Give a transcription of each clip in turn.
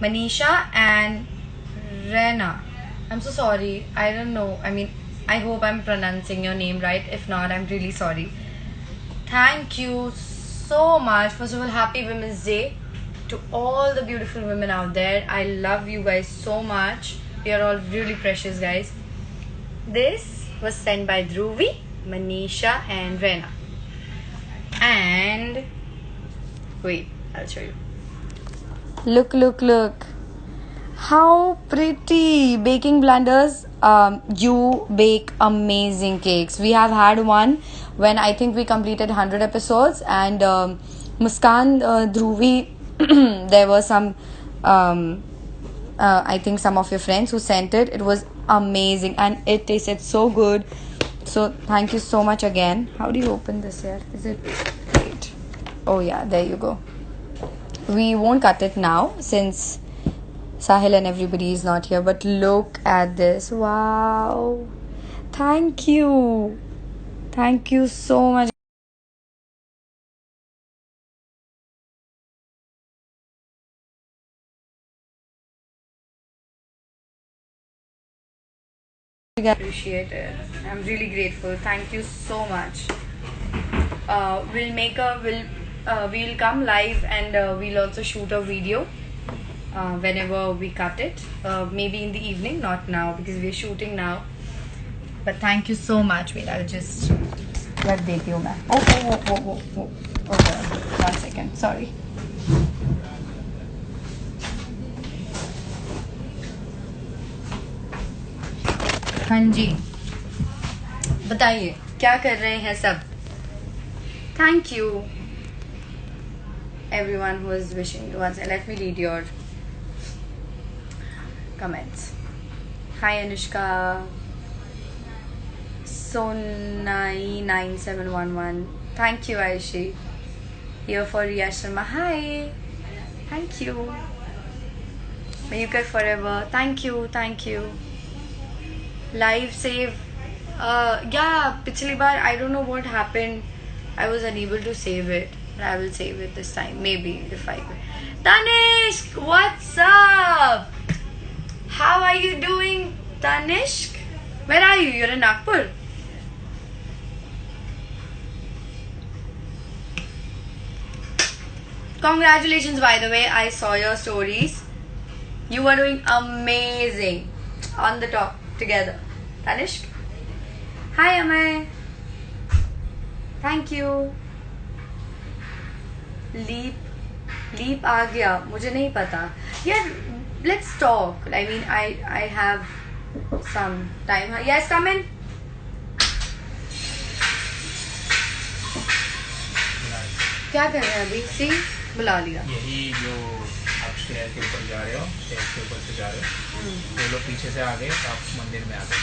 Manisha and Rena. I'm so sorry. I don't know. I mean, I hope I'm pronouncing your name right. If not, I'm really sorry. Thank you so much. First of all, happy Women's Day to all the beautiful women out there. I love you guys so much. You're all really precious, guys. This was sent by Dhruvi, Manisha, and Rena. And wait, I'll show you. Look. How pretty! Baking blunders. You bake amazing cakes. We have had one when I think we completed 100 episodes, and Muskan, Dhruvi, there were some, I think some of your friends who sent it. It was amazing and it tasted so good. So thank you so much again. How do you open this here? Is it great? Oh yeah, there you go. We won't cut it now since Sahil and everybody is not here, but look at this. Wow. Thank you. Thank you so much. Appreciate it. I'm really grateful. Thank you so much. We'll come live and we'll also shoot a video whenever we cut it. Maybe in the evening, not now because we're shooting now. But thank you so much. Wait, I'll just let देती हूँ मैं. Oh. Okay, 1 second. Sorry. हाँ जी. बताइए क्या कर रहे हैं सब. Thank you everyone who is wishing you once. Let me read your comments. Hi Anushka. Sonai9711. Thank you Aishi. Here for Riya Sharma. Hi. Thank you. Mayukar forever. Thank you. Live save. Yeah, पिछली बार I don't know what happened. I was unable to save it. But I will save it this time. Maybe if I could. Tanishk, what's up? How are you doing, Tanishk? Where are you? You're in Nagpur. Congratulations, by the way. I saw your stories. You are doing amazing. On the top together. Tanishk. Hi, Amay. Thank you. Leap आ गया. मुझे नहीं पता. Yeah, let's talk. I mean, I have some time. Yes, come in. क्या कर रहे हैं अभी? See, बुला लिया. यही जो आप स्टेयर के ऊपर जा रहे हो, स्टेयर के ऊपर से जा रहे हो, वो लोग पीछे से आ गए तो आप मंदिर में आ गए,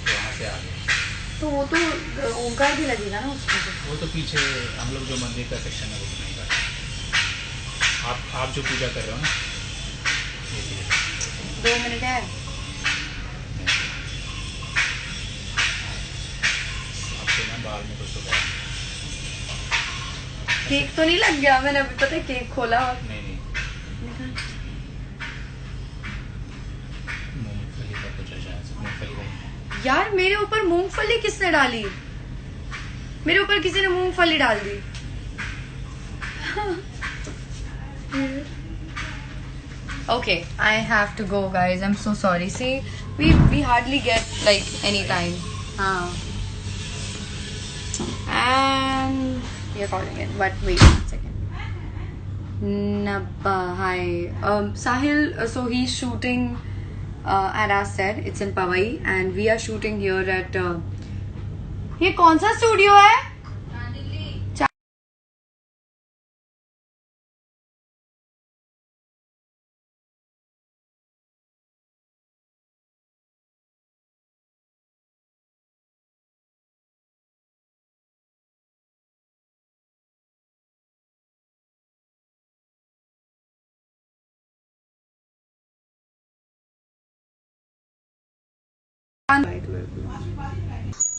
तो वहाँ से आ गए. तो वो तो ओंकार भी लगेगा ना उसमें. वो तो पीछे हम लोग जो मंदिर का सेक्शन है वो नहीं कर. आप जो पूजा कर रहे हो ना, ये 2 मिनट है. आपके ना बाल में कुछ तो गया. केक तो नहीं लग गया. मैंने अभी पता है केक खोला और नहीं मूंगफली का कुछ है शायद. मूंगफली का यार मेरे ऊपर मूंगफली किसने डाली. मेरे ऊपर किसी ने मूंगफली डाल दी. Okay, I have to go, guys. I'm so sorry. See, we hardly get like any time. And you're calling it. But wait 1 second. Nabba, hi. Sahil, so he's shooting at our set. It's in Powai, and we are shooting here at. ये कौन सा studio है?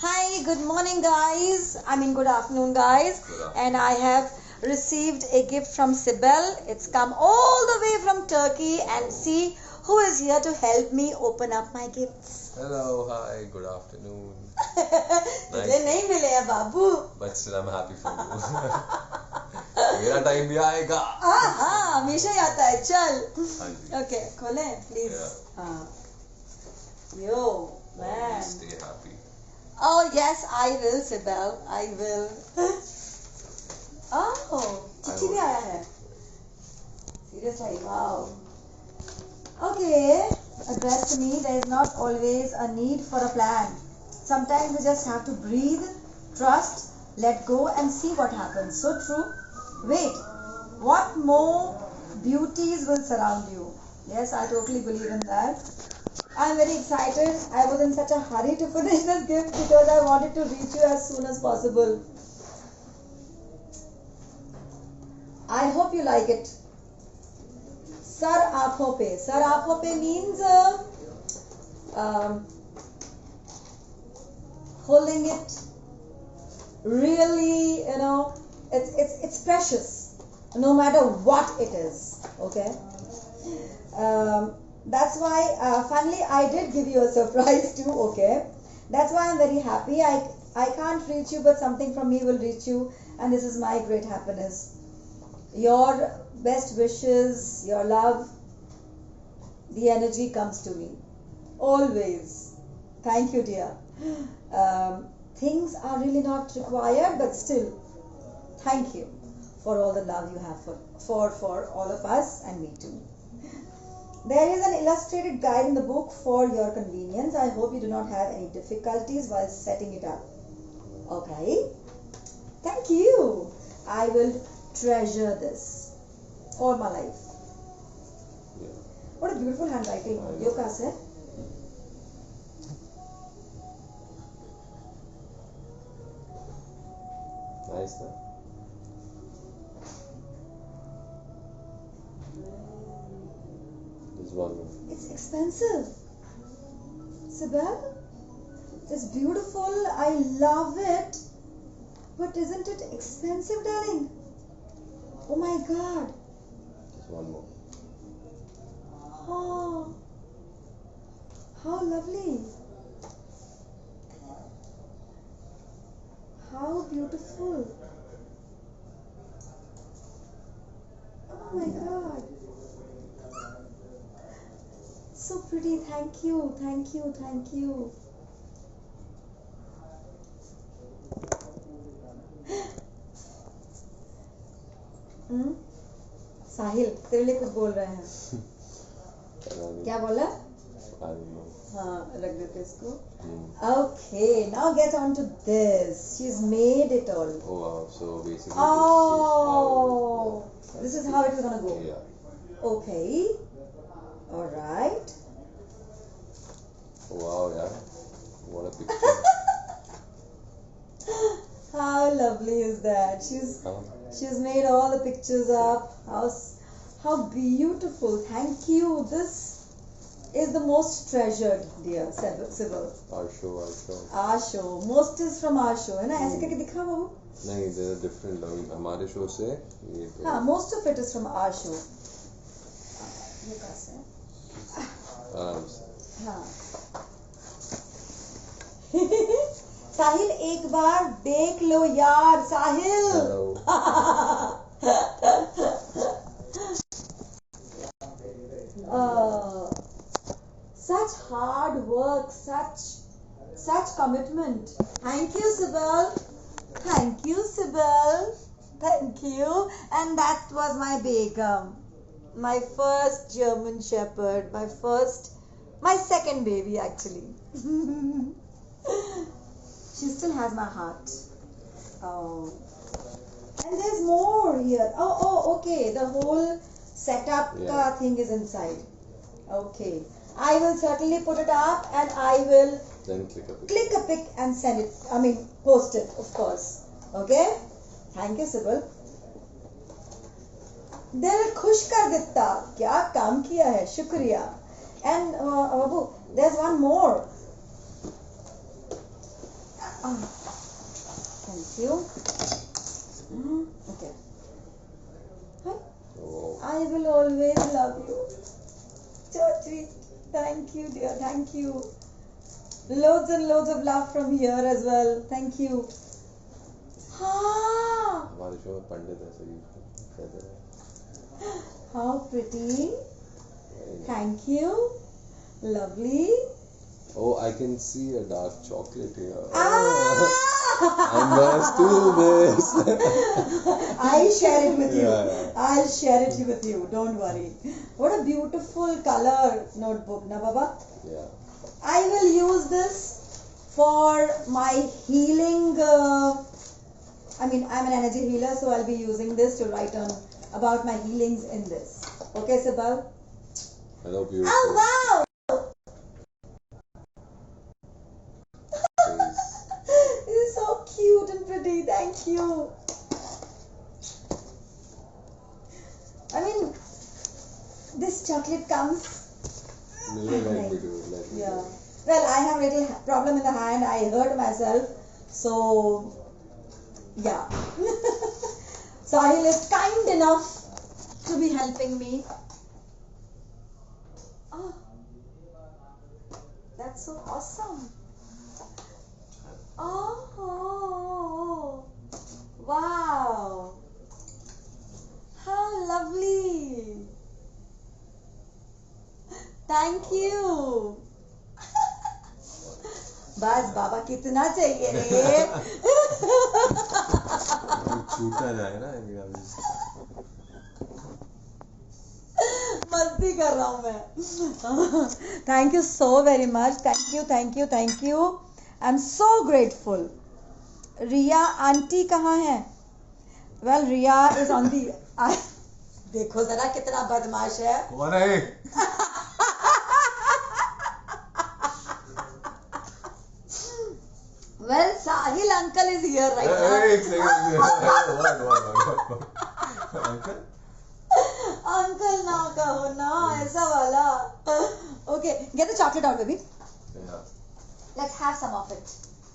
Hi, good morning, guys. I mean, good afternoon, guys. And I have received a gift from Sibel. It's come all the way from Turkey, and see who is here to help me open up my gifts. Hello, hi, good afternoon. तुझे नहीं मिले हैं बाबू. But still I'm happy for you. मेरा time भी आएगा. हाँ हमेशा ही आता है. चल. हाँ जी. Okay, खोले please. Yeah. हाँ. Yo, man. Always stay happy. Oh yes, I will, Sibel. I will. Oh, चिट्ठी भी आया है. Seriously, wow. Okay, addressed to me. There is not always a need for a plan. Sometimes we just have to breathe, trust, let go, and see what happens. So true. Wait, what more beauties will surround you? Yes, I totally believe in that. I'm very excited. I was in such a hurry to finish this gift because I wanted to reach you as soon as possible. I hope you like it. Sar aankhon pe. Sar aankhon pe means holding it really, it's precious, no matter what it is. Okay. That's why finally I did give you a surprise too. Okay, that's why I'm very happy. I can't reach you, but something from me will reach you, and this is my great happiness. Your best wishes, your love, the energy comes to me always. Thank you, dear. Things are really not required, but still, thank you for all the love you have for all of us and me too. There is an illustrated guide in the book for your convenience. I hope you do not have any difficulties while setting it up. Okay? Thank you. I will treasure this all my life. Yeah. What a beautiful handwriting. Yo kahan se? Nice, huh? This one. It's expensive. Sibel, it's beautiful. I love it. But isn't it expensive, darling? Oh my God. Just one more. Oh, how lovely. How beautiful. Oh my God. So pretty. Thank you. Thank you. Thank you. साहिल तेरे लिए कुछ बोल रहे हैं. क्या बोला? I don't know. हाँ रख देते इसको. Okay, now get on to this. She's made it all. Oh wow, so basically Oh, this is how it's gonna go. Yeah. Okay. All right. Wow, yeah. What a picture. How lovely is that? She's made all the pictures up. How beautiful. Thank you. This is the most treasured, dear Sibel. Our show. Our show. Most is from our show. है ना? ऐसे करके दिखा बाबू. नहीं, they're different. हमारे show से ये तो. हाँ, most of it is from our show. ये कैसे है? आराम से. हाँ. साहिल एक बार देख लो यार. साहिल. Hello. Such hard work, such commitment. Thank you, Sibel. Thank you, Sibel. Thank you. And that was my Begum, my first German Shepherd, my second baby actually. She still has my heart. Oh. And there's more here. Oh, okay. The whole setup ka thing is inside. Okay. I will certainly put it up and I will Then click a pic and send it. Post it, of course. Okay? Thank you, Sibel. दिल खुश कर देता. क्या काम किया है. शुक्रिया. And Babu, there's one more. Thank you. Okay. I will always love you. So sweet. Thank you, dear. Thank you. Loads and loads of love from here as well. Thank you. Ah, हमारे show में पंडित ऐसे use कहते हैं. how pretty. Thank you. Lovely. Oh, I can see a dark chocolate here. Ah! I must do this. I'll share it with you. Yeah. I'll share it with you. Don't worry. What a beautiful color notebook, na Baba? Yeah. I will use this for my healing. I'm an energy healer, so I'll be using this to write on about my healings in this. Okay, Sibal? Hello, beautiful. Oh wow! Please. This is so cute and pretty. Thank you. I mean, this chocolate comes. Let me do. Let me Yeah. do. Well, I have a little problem in the hand. I hurt myself. So, yeah. Sahil is kind enough to be helping me. Oh, that's so awesome. Oh, wow. How lovely. Thank you. बस बाबा कितना चाहिए रे. छूटा जाए ना मस्ती कर रहा हूँ मैं. Thank you so very much. Thank you. I'm so grateful. Riya aunty कहाँ है? Well, Riya is on the. देखो जरा कितना बदमाश है. कौन है? Well, Sahil uncle is here right now. एक सेकंड. अंकल? Uncle ना कहो ना, ऐसा वाला. Okay, get the chocolate out, baby. Yeah. Let's have some of it.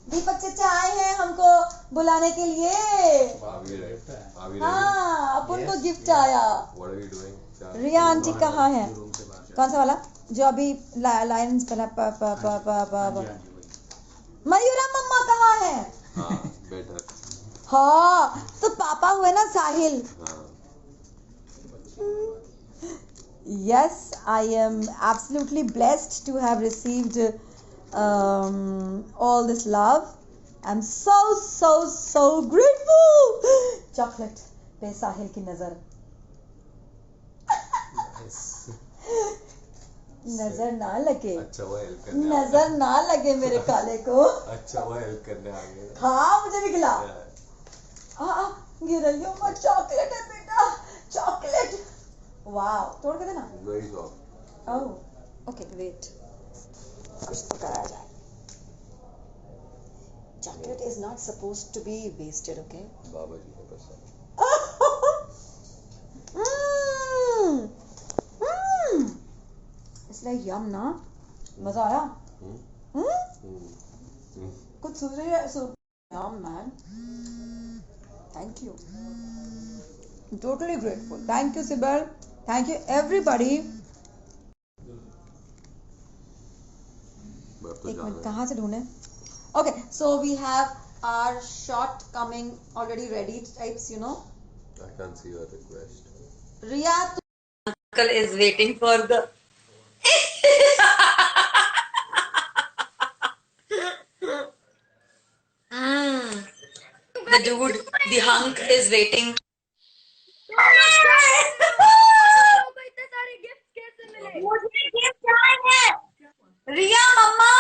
दीपक चचा आए हैं हमको बुलाने के लिए. भाभी ready? हाँ, अपन को गिफ्ट आया. What are we doing? Riya aunty कहाँ है? कौन सा वाला? जो अभी लाइन्स पहला मयूरा मम्मा कहाँ है? हाँ, better. हाँ, तो पापा हुए ना साहिल. हाँ. Yes, I am absolutely blessed to have received all this love. I'm so grateful. Chocolate पे साहिल की नजर. नजर ना लगे. अच्छा वो हेल्प करने नजर ना लगे मेरे काले को. अच्छा वो हेल्प करने आ गए. हाँ, मुझे भी खिला. गिर रही हूँ मैं. चॉकलेट है बेटा, चॉकलेट. वाह, तोड़ के देना. Very soft. Oh, okay, wait. कुछ तो करा जाए. Chocolate is not supposed to be wasted, okay? बाबा जी के पास. It's like yum, ना? मजा आया? कुछ सोच रही है? Yum, man. Thank you. I'm totally grateful. Thank you, Sibel. Thank you, everybody. एक मिनट कहाँ से ढूंढे? Okay, so we have our shot coming already ready types, you know. I can't see your request. Riya, Uncle is waiting for the. The dude, the hunk is waiting. Riya mumma,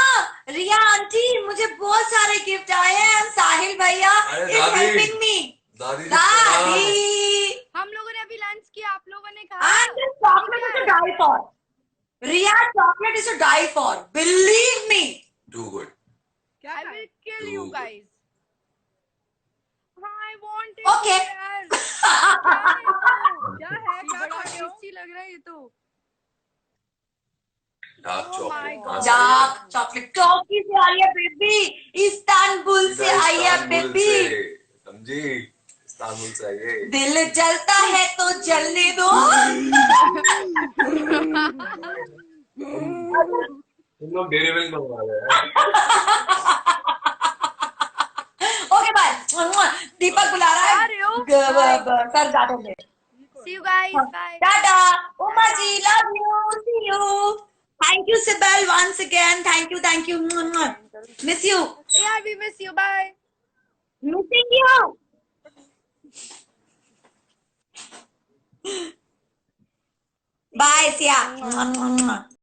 Riya aunty, मुझे बहुत सारे gift आए हैं. साहिल भैया अरे is दादी. helping me. दादी दादी. हम लोगों ने अभी लंच किया, आप लोगों ने कहा And this chocolate is to die for. Riya, chocolate is to die for. Believe me. Too good. I will kill you guys. हाँ, I want it. Okay. यार. क्या है? बड़ा टेस्टी लग रहा है ये तो. Dark Oh my chocolate. God. Dark chocolate Turkey से आई है बेबी. इस्तांबुल से आई है बेबी. समझी? इस्तांबुल से आई है। दिल जलता है तो जलने दो। तुम लोग डेरी मिल्क बनवा रहे हैं। Okay bye. दीपक बुला रहा आ रहे हो? है, सर जाते थे। See you guys. Bye. Tata Uma ji, love you, see you. Thank you Sibal once again, thank you, miss you, Yeah, we miss you. Bye. Missing you. Bye Siya.